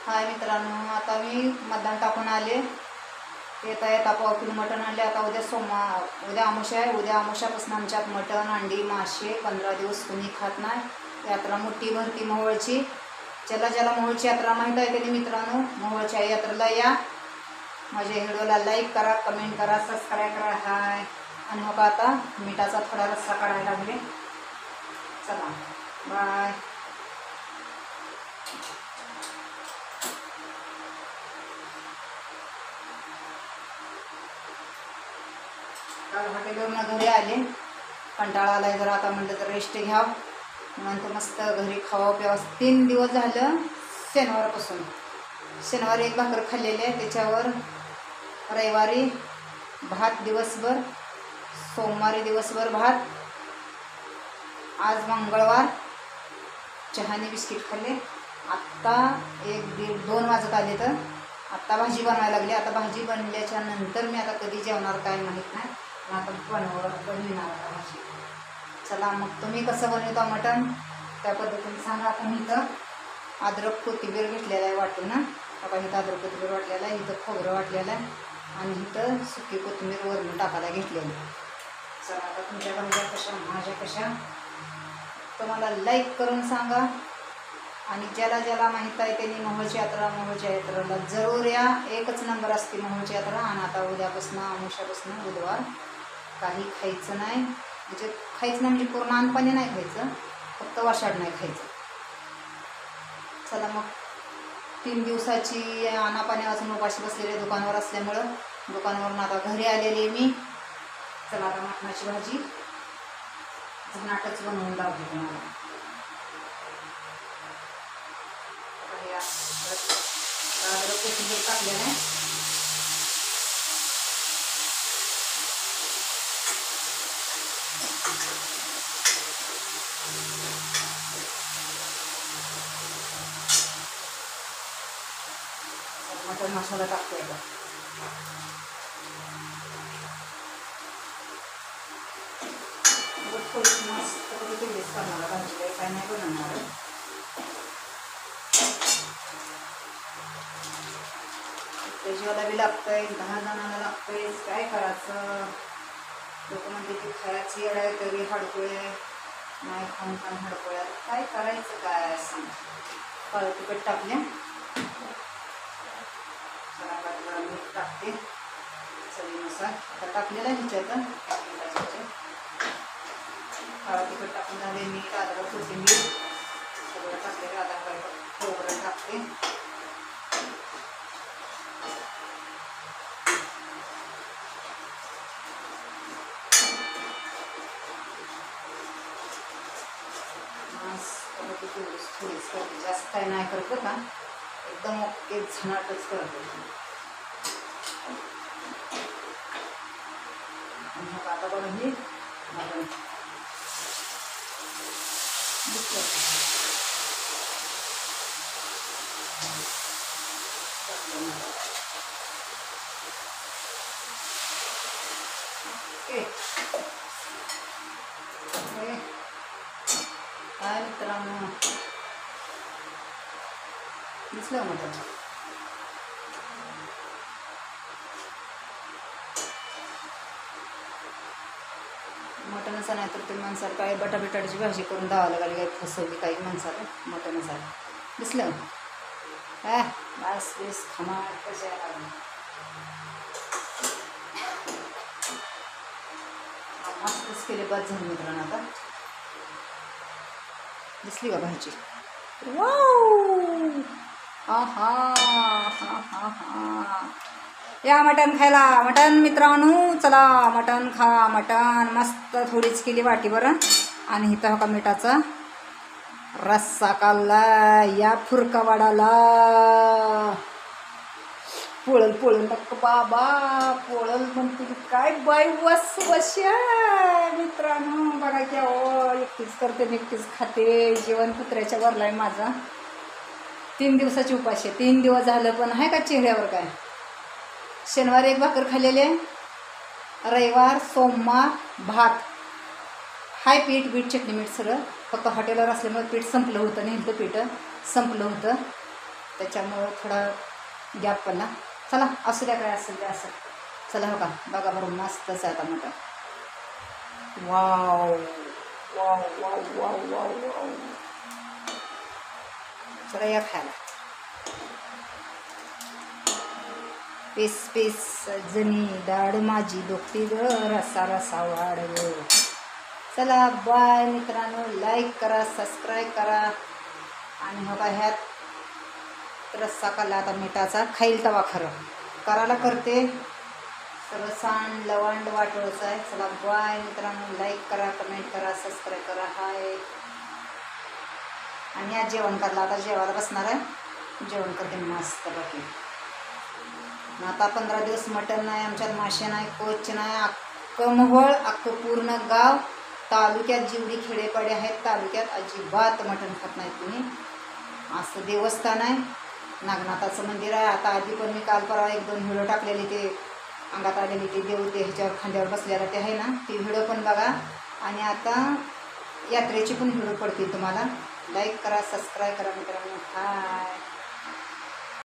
हाय मित्रांनो, आता मी मतदान टाकून आले. येता येता पाव किलो मटण आणले. आता उद्या अमावस्या आहे. उद्या अमावस्यापासून आमच्यात मटण, अंडी, मासे 15 दिवस कुणी खात नाही. यात्रा मोठी भरती मोहोळची. ज्याला मोहोळची यात्रा माहीत आहे त्याने मित्रांनो मोहोळच्या यात्रेला या. माझ्या व्हिडिओला लाईक करा, कमेंट करा, सबस्क्राईब करा. हाय. आणि हो का आता मिठाचा थोडा रस्सा काढायला लागले. चला बाय. काल हॉटेलवरून घरी आले. कंटाळा आलाय जरा. आता म्हटलं तर रेस्ट घ्यावं. नंतर मस्त घरी खावा प्यावा. 3 दिवस झालं शनिवारपासून. शनिवारी एक भाकर खाल्लेली आहे. त्याच्यावर रविवारी भात दिवसभर, सोमवारी दिवसभर भात, आज मंगळवार चहाने बिस्किट खाल्ले. आत्ता 1-1:30-2 वाजत आले तर आत्ता भाजी बनवायला लागली. आता भाजी बनल्याच्या नंतर मी आता कधी जेवणार काय माहीत नाही. आता बनविणार आता भाजी. चला मग तुम्ही कसं बनवता मटण त्या पद्धतीने सांगा. आपण इथं अद्रक कोथिंबीर घेतलेलं आहे वाटून ना. आता इथं अद्रक कोथिंबीर वाटलेलं आहे, इथं खोबरं वाटलेलं आहे आणि इथं सुकी कोथिंबीर वरून टाकायला घेतलेली. चला आता तुमच्या भाज्या कशा, माझ्या कशा, तुम्हाला लाईक करून सांगा. आणि ज्याला माहीत आहे त्यांनी मोहोळची यात्रेला जरूर या. एकच नंबर असते मोहोळची यात्रा. आणि आता उद्यापासून अमावस्यापासून बुधवार काही खायचं नाही. म्हणजे खायचं नाही म्हणजे पूर्ण अनपाणी नाही खायचं, फक्त वाशाड नाही खायचं. चला मग 3 दिवसाची अनापाणी वाचून उपाशी बसलेले दुकानावर असल्यामुळं दुकानावरून आता घरी आलेली मी. चला आता मटणाची भाजी झनाटच बनवून लावली तुम्हाला. अद्रक कोथिंबीर टाकलेलं आहे. मटण मसाला टाकतोय का थोडी मस्त तेच करणार भाजीला, काय नाही बनवणार. त्याच्याला बी लागतंय, 10 जणांना लागतंय. काय करायचं. लोक म्हणते की खायची येड आहे तरी हडकुळे नाही, खाऊन हडकुळ्या. काय करायचं काय सांग. काळं तिखट टाकले. जरा मीठ टाकते चवीनुसार. आता टाकलेलं आहे ह्याच्यात काळं तिखट टाकून झाले. मीठ, अद्रक, कोथिंबीर सगळं टाकलेलं. आता खोबरं टाकते. थोडीच करते, जास्त काय नाही करत का. एकदम ओके झनाटच करते. आता बघा हे काय मित्रांनो दिसलं मटण. मटणच नाही तर ते माणसाला काय बटाट्याची भाजी करून द्यावं लागली. काही फसवली काही माणसाला मटणच आहे. दिसलं काय बस बेस खमाट कशा मस्तच केले. बस झाली मित्रांनो. आता दिसली का भाजी. वाव हा हा हा हा हा. या मटण खायला. मटण मित्रांनो चला मटण खा. मटण मस्त थोडीच केली वाटीभर. आणि इथं का मिठाचा रस्सा काढला. या फुरकावाडाला पोळल नक्क बाबा पोळल म्हणते काय बाई. वश्या मित्रांनो बघा की. एकटीच करते एकटीच खाते. जेवण कुत्र्याच्या वरलाय माझा. 3 दिवसाची उपाशी. 3 दिवस झालं पण आहे का चेहऱ्यावर काय. शनिवारी एक भाकर खाल्लेली आहे. रविवार सोमवार भात हाय. पीठ चटणी मीठ सगळं. फक्त हॉटेलवर असल्यामुळे पीठ संपलं होतं. नेमकं पीठ संपलं होतं. त्याच्यामुळं थोडा गॅप पडला. चला असू द्या, काय असेल द्या असं. चला हो का, बघा बरं मस्तच आहे आता मटण. Wow wow wow wow wow wow. चला या खायला. पीस पीस सजनी दाढ माझी दुखती ग, रसा रसा वाढ ग. चला बाय मित्रांनो, लाईक करा, सबस्क्राईब करा. आणि हो का ह्यात रस्सा काढला आता मिठाचा, खाईल तवा खरं करायला करते. सगळं सांड लवंड वाटोळचं आहे. चला बाय मित्रांनो, लाईक करा, कमेंट करा, सबस्क्राईब करा. हाय. आणि आज जेवण करला, आता जेवायला बसणार आहे. जेवण करते मस्त बाकी. आता 15 दिवस मटण नाही आमच्यात, मासे नाही, कोच नाही. अख्खं मोहोळ, अख्खं पूर्ण गाव तालुक्यात जेवढी खेडेपाडे आहेत तालुक्यात अजिबात मटण खात नाहीत तुम्ही. असं देवस्थान आहे, नागनाथाचं मंदिर आहे. आता आधी पण मी काल परवा 1-2 व्हिडिओ टाकलेले, ते अंगात आलेले ते देव ते ह्याच्यावर खांद्यावर बसलेला ते आहे ना, ते व्हिडिओ पण बघा. आणि आता यात्रेची पण व्हिडिओ पडतील तुम्हाला. लाईक करा, सबस्क्राईब करा मित्रांनो. हाय.